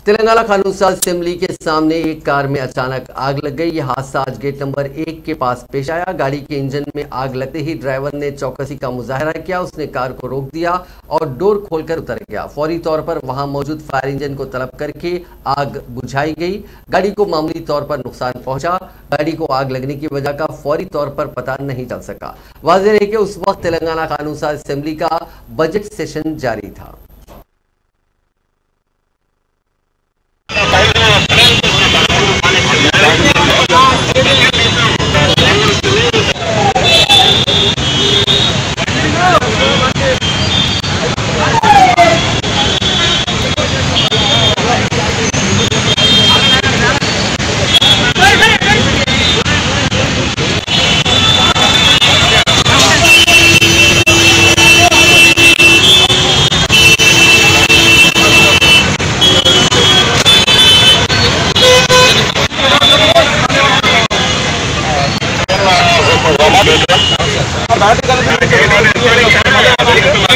तेलंगाना कानून साज असेंबली के सामने एक कार में अचानक आग लग गई। यह हादसा आज गेट नंबर 1 के पास पेश आया। गाड़ी के इंजन में आग लगते ही ड्राइवर ने चौकसी का मुजाहरा किया। उसने कार को रोक दिया और डोर खोलकर उतर गया। फौरी तौर पर वहां मौजूद फायर इंजन को तलब करके आग बुझाई गई। गाड़ी को मामूली तौर पर नुकसान पहुंचा। गाड़ी को आग लगने की वजह का फौरी तौर पर पता नहीं चल सका। वाज़ेह है कि उस वक्त तेलंगाना कानून साज असेंबली का बजट सेशन जारी था। बैठ कर